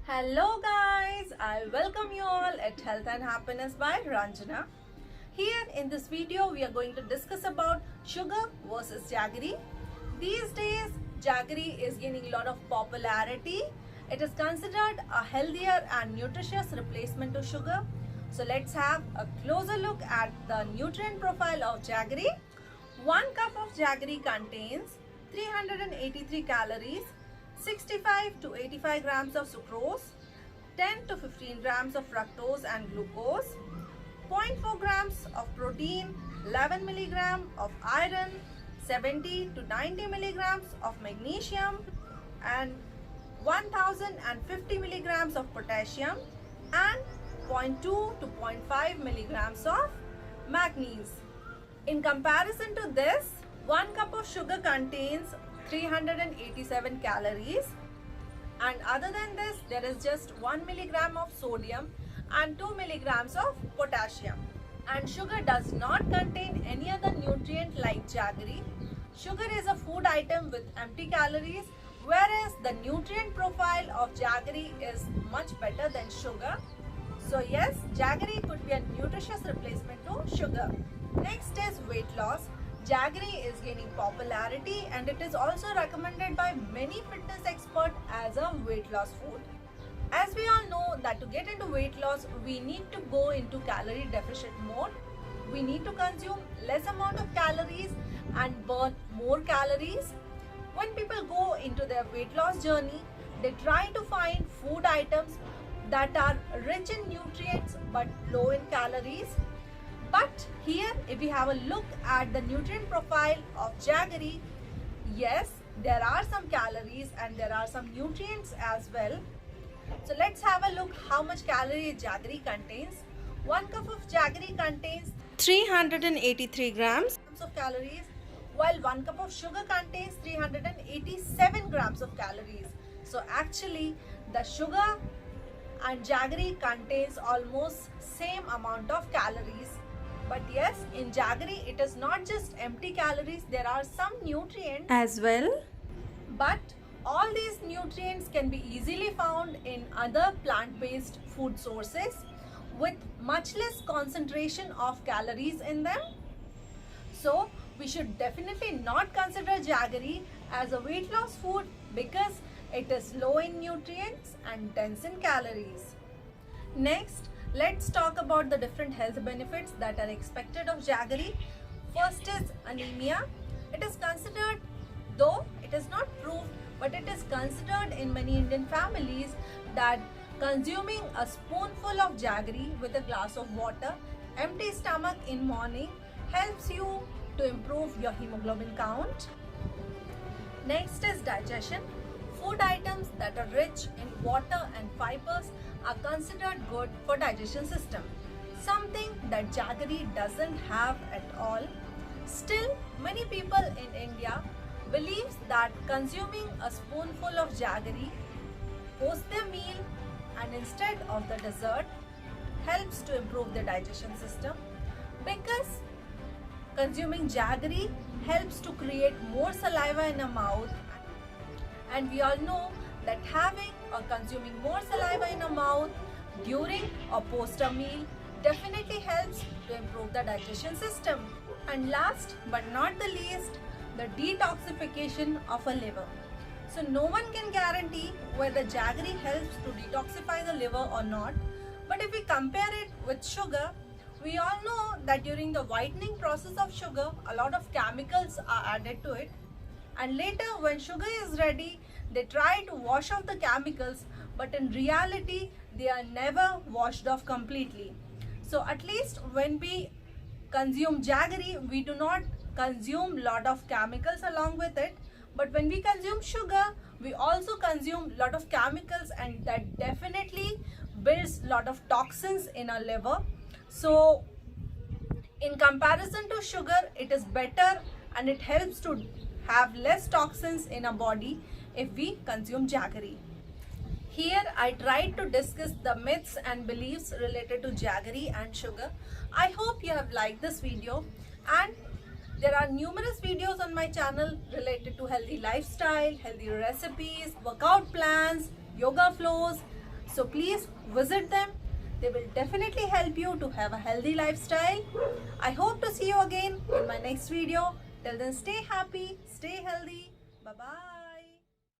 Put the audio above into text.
Hello guys, I welcome you all at Health and Happiness by Ranjana. Here in this video we are going to discuss about sugar versus jaggery. These days jaggery is gaining a lot of popularity. It is considered a healthier and nutritious replacement to sugar. So let's have a closer look at the nutrient profile of jaggery. 1 cup of jaggery contains 383 calories, 65 to 85 grams of sucrose, 10 to 15 grams of fructose and glucose, zero point 0.4 grams of protein, 11 milligram of iron, 70 to 90 milligrams of magnesium, and 1050 milligrams of potassium, and 0.2 to 0.5 milligrams of manganese. In comparison to this, 1 cup of sugar contains 387 calories, and other than this there is just 1 milligram of sodium and 2 milligrams of potassium. And sugar does not contain any other nutrient like jaggery. Sugar is a food item with empty calories, whereas the nutrient profile of jaggery is much better than sugar. So yes, jaggery could be a nutritious replacement to sugar. Next is weight loss. Jaggery is gaining popularity and it is also recommended by many fitness experts as a weight loss food. As we all know that to get into weight loss, we need to go into calorie deficit mode. We need to consume less amount of calories and burn more calories. When people go into their weight loss journey, they try to find food items that are rich in nutrients but low in calories. But here, if we have a look at the nutrient profile of jaggery, yes, there are some calories and there are some nutrients as well. So let's have a look how much calorie jaggery contains. 1 cup of jaggery contains 383 grams of calories, while 1 cup of sugar contains 387 grams of calories. So actually, the sugar and jaggery contains almost same amount of calories. But yes, in jaggery it is not just empty calories, there are some nutrients as well. But all these nutrients can be easily found in other plant-based food sources with much less concentration of calories in them. So we should definitely not consider jaggery as a weight loss food because it is low in nutrients and dense in calories. Next, let's talk about the different health benefits that are expected of jaggery. First is anemia. It is considered, though it is not proved, but it is considered in many Indian families that consuming a spoonful of jaggery with a glass of water, empty stomach in morning helps you to improve your hemoglobin count. Next is digestion. Food items that are rich in water and fibers are considered good for digestion system, something that jaggery doesn't have at all. Still, many people in India believes that consuming a spoonful of jaggery post their meal and instead of the dessert helps to improve the digestion system, because consuming jaggery helps to create more saliva in a mouth, and we all know that having or consuming more saliva in a mouth during or post a meal definitely helps to improve the digestion system. And last but not the least, the detoxification of a liver. So no one can guarantee whether jaggery helps to detoxify the liver or not, but if we compare it with sugar, we all know that during the whitening process of sugar, a lot of chemicals are added to it, and later when sugar is ready, they try to wash off the chemicals, but in reality they are never washed off completely. So at least when we consume jaggery, we do not consume lot of chemicals along with it, but when we consume sugar, we also consume lot of chemicals, and that definitely builds lot of toxins in our liver. So in comparison to sugar, it is better and it helps to have less toxins in our body if we consume jaggery. Here I tried to discuss the myths and beliefs related to jaggery and sugar. I hope you have liked this video, and there are numerous videos on my channel related to healthy lifestyle, healthy recipes, workout plans, yoga flows, So please visit them. They will definitely help you to have a healthy lifestyle. I hope to see you again in my next video. Till then, stay happy, stay healthy. Bye bye.